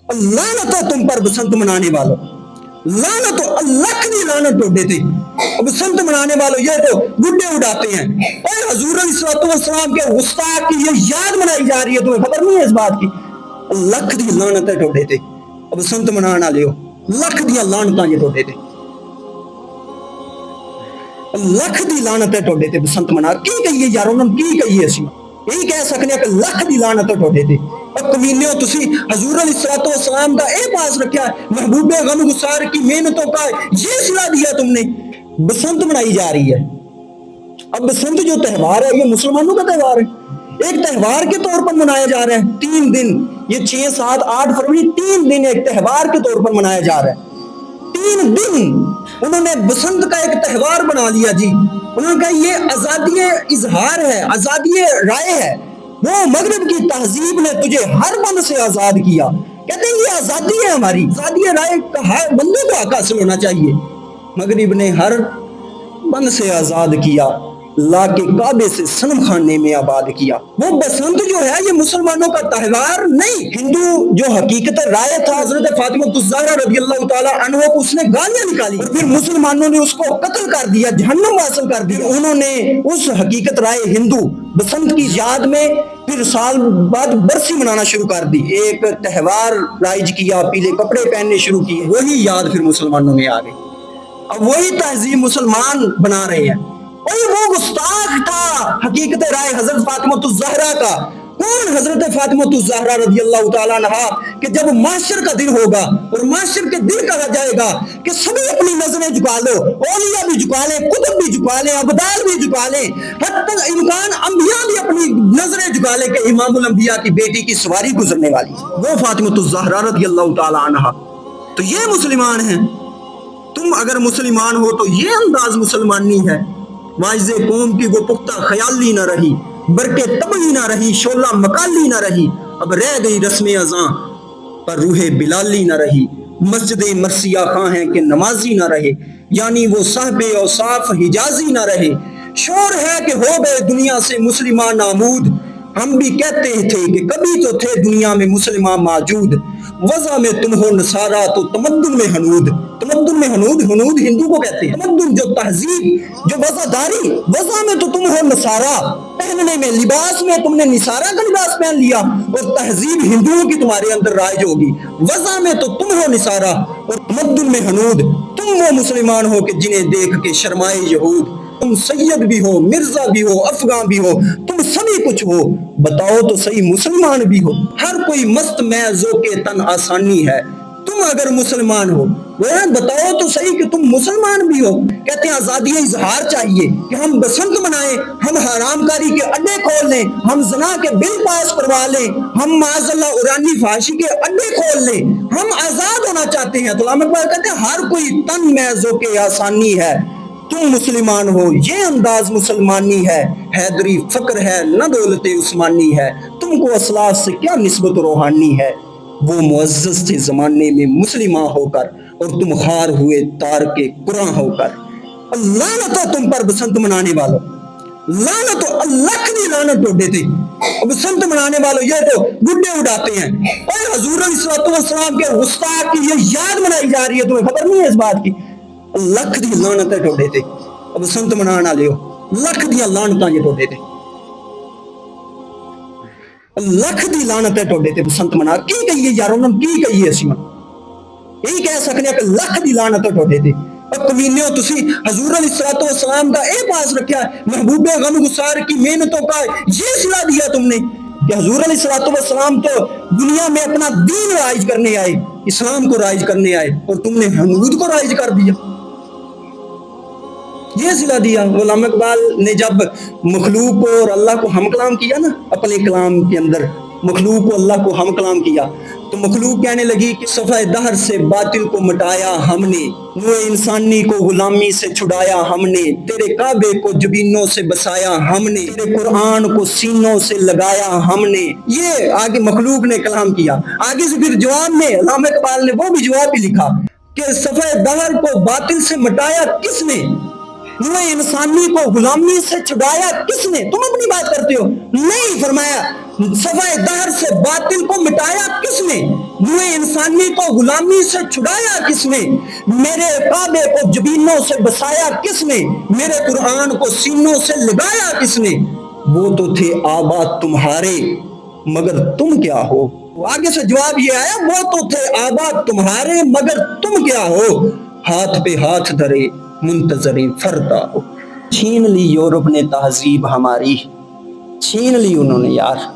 लानत है तुम पर बसंत मनाने वालों, लानत हो अल्लाह की लानत हो देते। बसंत मनाने वालों ये तो गुड्डे उड़ाते हैं। और हजूर अलैहिस्सलाम के गुस्ताख की ये याद मनाई जा रही है, तुम्हें खबर नहीं है इस बात की? लख दी लानत है टोडे ते बसंत मनाने वाले हो, लख दिया लानत ये टोडे ते, लख दी लानत है टोडे ते बसंत मना की कही है यार, उन्होंने की कही है असी यही कह सकते हैं कि लख दी लानत है टोडे ते। और कमीने तुसी हजूर अलैहिस्सलाम का ए पास रखा है, महबूबे गम गुसार की मेहनतों का ये सिला दिया तुमने। बसंत मनाई जा रही है। अब बसंत जो त्योहार है ये मुसलमानों का त्योहार है, एक त्योहार के तौर पर मनाया जा रहा है। 3 दिन, ये 6, 7, 8 फरवरी 3 दिन एक त्योहार के तौर पर मनाया जा रहा है। 3 दिन उन्होंने बसंत का एक त्योहार बना लिया जी। उन्होंने कहा ये आजादी इजहार है, आजादी राय है। वो मगरब की तहजीब ने तुझे हर बंद से आजाद किया। कहते हैं ये आजादी है हमारी, आजादी राय का हर बंदे को हक हासिल होना चाहिए। मगरिब ने हर बंद से आजाद किया, ला के काबे से सनम खाने में आबाद किया। वो बसंत जो है ये मुसलमानों का त्योहार नहीं, हिंदू जो हकीकत राय था हजरत फातिमा ज़हरा रज़ियल्लाहु ताला अन्हा को उसने गालियां निकाली और फिर मुसलमानों ने उसको कत्ल कर दिया, जहन्नम हासिल कर दिया। उन्होंने उस हकीकत राय हिंदू बसंत की याद में फिर साल बाद बरसी मनाना शुरू कर दी, एक त्योहार राइज किया, पीले कपड़े पहनने शुरू किए। वही याद फिर मुसलमानों में आ गई, अब वही तहजीब मुसलमान बना रहे हैं। और वो गुस्ताख था हकीकत राय हजरत फातिमा ज़हरा का। कौन हजरत फातिमा ज़हरा रज़ियल्लाहु ताला अन्हा कि जब माशर का दिन होगा और माशर के दिन कहा जाएगा कि सभी अपनी नजरें झुका लो, औलिया भी झुका लें, कुतुब भी झुका लें, अबदाल भी झुका लें, हत्ता इम्कान अंबिया भी अपनी नजरें झुका लें कि इमामुल अंबिया की बेटी की सवारी गुजरने वाली, वो फातिमा ज़हरा रज़ियल्लाहु ताला अन्हा। तो ये मुसलमान हैं। तुम अगर मुसलमान हो तो ये अंदाज मुसलमानी है। वाइज़े कौम की वो पुख्ता ख्याली न रही, बरके तबही न रही, शोला मकाली न रही, अब रह गई रस्म अज़ां पर रूहे बिलाली न रही। मस्जिद मरसिया खां हैं कि नमाजी न रहे, यानी वो साहबे औसाफ हिजाजी न रहे। शोर है कि हो गए दुनिया से मुसलमान नामूद, हम भी कहते थे कि कभी तो थे दुनिया में मुसलमान मौजूद। वज़ा में तुम हो नसारा तो तमद्दुन में हनूद, तमद्दुन में हनूद, हनूद हिंदू को कहते हैं। तमद्दुन जो तहजीब, जो वज़ादारी, वज़ा में तो तुम हो नसारा, पहनने में लिबास में तुमने निसारा का लिबास पहन लिया और तहजीब हिंदुओं की तुम्हारे अंदर राइज होगी। वज़ा में तो तुम हो निसारा और तमद्दुन में हनूद, तुम वो मुसलमान हो कि जिन्हें देख के शर्माए यहूद। तुम सैयद भी हो, मिर्जा भी हो, अफगान भी हो, तुम सभी कुछ हो, बताओ तो सही मुसलमान भी हो। हर कोई मस्त मैज़ो के तन आसानी है, तुम अगर मुसलमान हो वह बताओ तो सही कि तुम मुसलमान भी हो। कहते हैं आजादी इजहार चाहिए कि हम बसंत मनाएं, हम हरामकारी के अड्डे खोल लें, हम जना के बिल पास करवा लें, हम माज़अल्लाह उरानी फाशी के अड्डे खोल लें, हम आजाद होना चाहते हैं। तो अल्लाह इकबाल कहते हैं हर कोई तन मैज़ो के आसानी है, तुम मुसलमान हो, ये अंदाज मुसलमानी है। हैदरी फक्र है न दौलते उस्मानी है, तुमको असलाफ से क्या निस्बत रूहानी है। वो मुअज़्ज़ज़ थे ज़माने में मुस्लिमा होकर और तुम खार हुए तार के कुरान होकर। लानत हो तुम पर बसंत मनाने वालों, लानत हो अल्लाह की लानत हो देते। बसंत मनाने वालों ये तो गुड्डे उड़ाते हैं। और हजूर अलैहिस्सलाम के गुस्ताख की ये याद मनाई जा रही है, तुम्हें खबर नहीं है इस बात की? लख दी लानत है टोडे ते बसंत मनाने वाले हो, लख दिया लानत ये टोडे ते, लख दी लानत है टोडे ते बसंत मना की कही है यार, उन्होंने की कही है असी यही कह सकते हैं कि लख दी लानत है टोडे ते। और कमीने तुसी हजूर अलैहिस्सलाम का ए पास रखा है, महबूबे गम गुसार की मेहनतों का ये सिला दिया तुमने कि हजूर अलैहिस्सलाम तो दुनिया में अपना दीन राइज करने आए, इस्लाम को राइज करने आए और तुमने हनूद को राइज कर दिया, ये सिला दिया। अल्लामा इकबाल ने जब मखलूक को और अल्लाह को हम कलाम किया ना, अपने कलाम के अंदर मखलूक को अल्लाह को हम कलाम किया, तो मखलूक कहने लगी कि सफ़े दहर से बातिल को मिटाया हमने, वो इंसानी को गुलामी से छुड़ाया हमने, तेरे काबे को जबीनों से बसाया हमने, तेरे कुरान को सीनों से लगाया हमने। ये आगे मखलूक ने कलाम किया। आगे से फिर जवाब में अल्लामा इकबाल ने वो भी जवाब भी लिखा कि सफ़े दहर को बातिल से मिटाया किसने, इंसानी को गुलामी से छुड़ाया किसने। तुम अपनी बात करते हो, नहीं फरमाया सफ़ाए दहर से बातिल को मिटाया किसने, नूए इंसानी को गुलामी से छुड़ाया किसने, मेरे काबे को जबीनों से बसाया किसने, मेरे कुरान को सीनों से लगाया किसने। वो तो थे आबाद तुम्हारे मगर तुम क्या हो। आगे से जवाब ये आया, वो तो थे आबाद तुम्हारे मगर तुम क्या हो, हाथ पे हाथ धरे मुंतजरे फरदा हो। छीन ली यूरोप ने तहजीब हमारी, छीन ली उन्होंने यार।